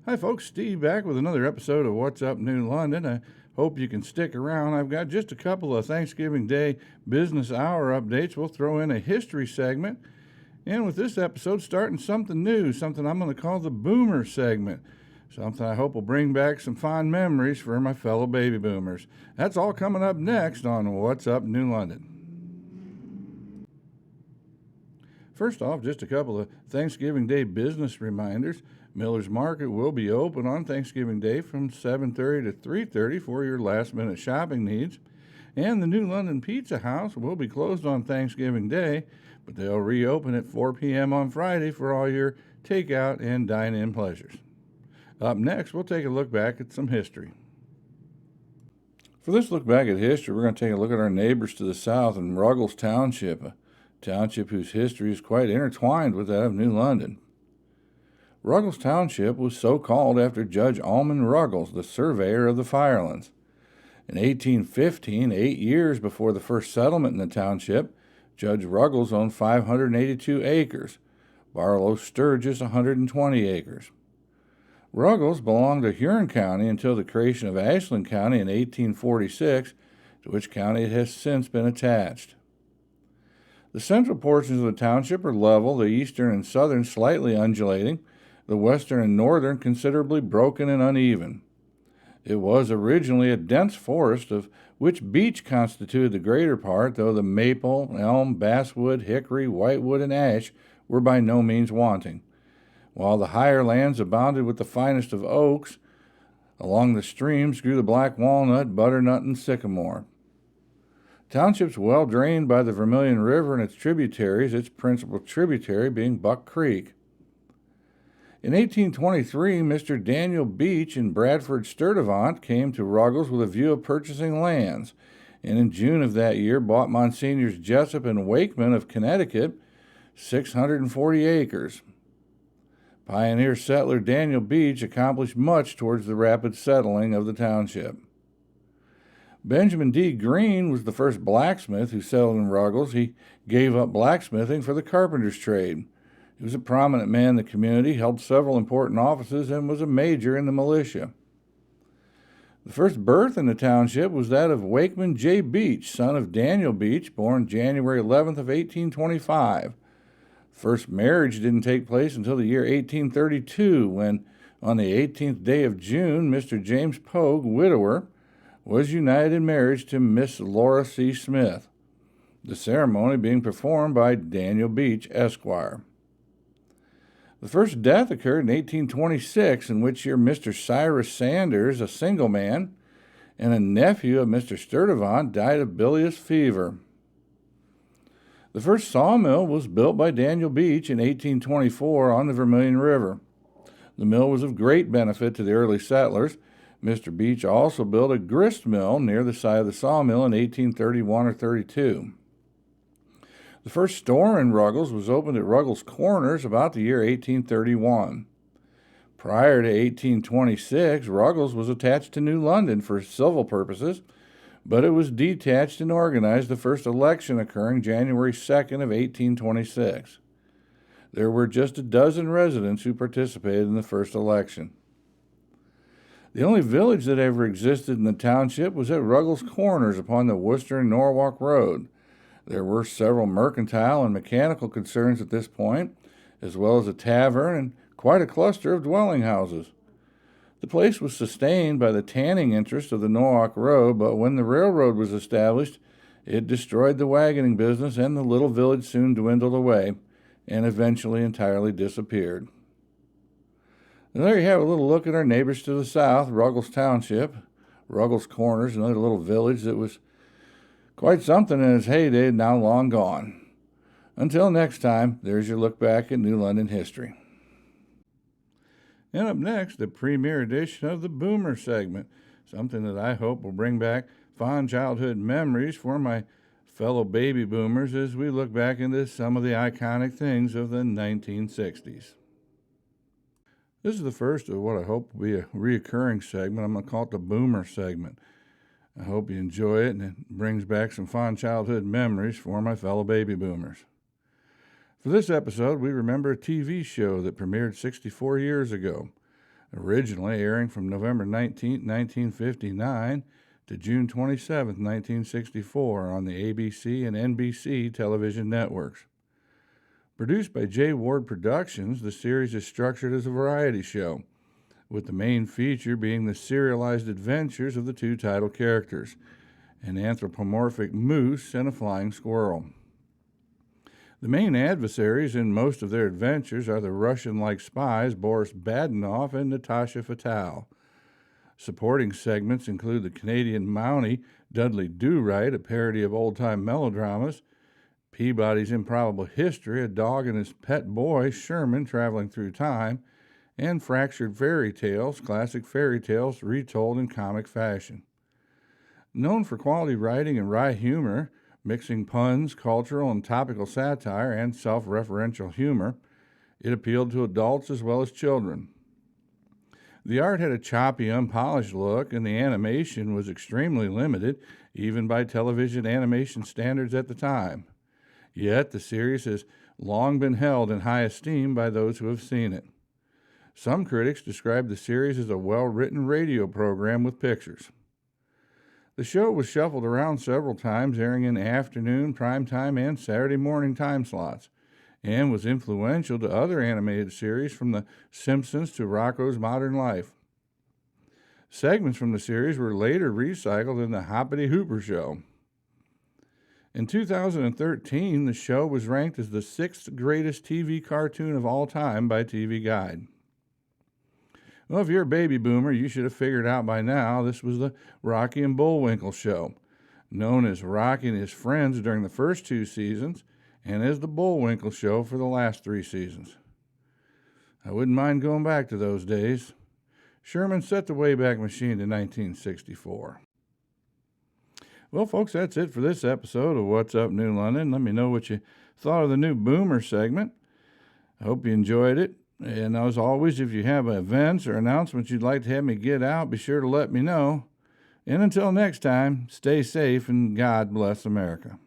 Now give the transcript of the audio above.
Hi, folks. Steve back with another episode of What's Up New London. I hope you can stick around. I've got just a couple of Thanksgiving Day business hour updates. We'll throw in a history segment. And with this episode, starting something new, something I'm going to call the Boomer segment. Something I hope will bring back some fond memories for my fellow baby boomers. That's all coming up next on What's Up New London. First off, just a couple of Thanksgiving Day business reminders. Miller's Market will be open on Thanksgiving Day from 7:30 to 3:30 for your last-minute shopping needs. And the New London Pizza House will be closed on Thanksgiving Day, but they'll reopen at 4 p.m. on Friday for all your takeout and dine-in pleasures. Up next, we'll take a look back at some history. For this look back at history, we're going to take a look at our neighbors to the south in Ruggles Township, a township whose history is quite intertwined with that of New London. Ruggles Township was so called after Judge Almond Ruggles, the surveyor of the Firelands. In 1815, 8 years before the first settlement in the township, Judge Ruggles owned 582 acres, Barlow Sturgis 120 acres. Ruggles belonged to Huron County until the creation of Ashland County in 1846, to which county it has since been attached. The central portions of the township are level, the eastern and southern slightly undulating, the western and northern considerably broken and uneven. It was originally a dense forest, of which beech constituted the greater part, though the maple, elm, basswood, hickory, whitewood, and ash were by no means wanting, while the higher lands abounded with the finest of oaks. Along the streams grew the black walnut, butternut, and sycamore. Township's well drained by the Vermilion River and its tributaries, its principal tributary being Buck Creek. In 1823, Mr. Daniel Beach and Bradford Sturtevant came to Ruggles with a view of purchasing lands, and in June of that year bought Monsignors Jessup and Wakeman of Connecticut 640 acres. Pioneer settler Daniel Beach accomplished much towards the rapid settling of the township. Benjamin D. Green was the first blacksmith who settled in Ruggles. He gave up blacksmithing for the carpenter's trade. He was a prominent man in the community, held several important offices, and was a major in the militia. The first birth in the township was that of Wakeman J. Beach, son of Daniel Beach, born January 11th of 1825. First marriage didn't take place until the year 1832, when, on the 18th day of June, Mr. James Pogue, widower, was united in marriage to Miss Laura C. Smith, the ceremony being performed by Daniel Beach, Esquire. The first death occurred in 1826, in which year Mr. Cyrus Sanders, a single man, and a nephew of Mr. Sturtevant died of bilious fever. The first sawmill was built by Daniel Beach in 1824 on the Vermilion River. The mill was of great benefit to the early settlers. Mr. Beach also built a grist mill near the site of the sawmill in 1831 or 32. The first store in Ruggles was opened at Ruggles Corners about the year 1831. Prior to 1826, Ruggles was attached to New London for civil purposes, but it was detached and organized, the first election occurring January 2nd of 1826. There were just a dozen residents who participated in the first election. The only village that ever existed in the township was at Ruggles Corners upon the Worcester and Norwalk Road. There were several mercantile and mechanical concerns at this point, as well as a tavern and quite a cluster of dwelling houses. The place was sustained by the tanning interest of the Norwalk Road, but when the railroad was established, it destroyed the wagoning business, and the little village soon dwindled away and eventually entirely disappeared. And there you have a little look at our neighbors to the south, Ruggles Township. Ruggles Corners, another little village that was quite something in its heyday, now long gone. Until next time, there's your look back at New London history. And up next, the premiere edition of the Boomer segment, something that I hope will bring back fond childhood memories for my fellow baby boomers as we look back into some of the iconic things of the 1960s. This is the first of what I hope will be a reoccurring segment. I'm going to call it the Boomer segment. I hope you enjoy it and it brings back some fond childhood memories for my fellow baby boomers. For this episode, we remember a TV show that premiered 64 years ago. originally airing from November 19, 1959 to June 27, 1964 on the ABC and NBC television networks. Produced by J. Ward Productions, the series is structured as a variety show, with the main feature being the serialized adventures of the two title characters, an anthropomorphic moose and a flying squirrel. The main adversaries in most of their adventures are the Russian-like spies Boris Badenov and Natasha Fatale. Supporting segments include the Canadian Mountie Dudley Do-Right, a parody of old-time melodramas, Peabody's Improbable History, a dog and his pet boy, Sherman, traveling through time, and Fractured Fairy Tales, classic fairy tales retold in comic fashion. Known for quality writing and wry humor, mixing puns, cultural and topical satire, and self-referential humor, it appealed to adults as well as children. The art had a choppy, unpolished look, and the animation was extremely limited, even by television animation standards at the time. Yet, the series has long been held in high esteem by those who have seen it. Some critics describe the series as a well-written radio program with pictures. The show was shuffled around several times, airing in afternoon, primetime, and Saturday morning time slots, and was influential to other animated series from The Simpsons to Rocko's Modern Life. Segments from the series were later recycled in The Hoppity Hooper Show. In 2013, the show was ranked as the 6th greatest TV cartoon of all time by TV Guide. Well, if you're a baby boomer, you should have figured out by now this was the Rocky and Bullwinkle Show, known as Rocky and His Friends during the first 2 seasons, and as the Bullwinkle Show for the last 3 seasons. I wouldn't mind going back to those days. Sherman set the Wayback Machine to 1964. Well, folks, that's it for this episode of What's Up New London. Let me know what you thought of the new Boomer segment. I hope you enjoyed it. And as always, if you have events or announcements you'd like to have me get out, be sure to let me know. And until next time, stay safe and God bless America.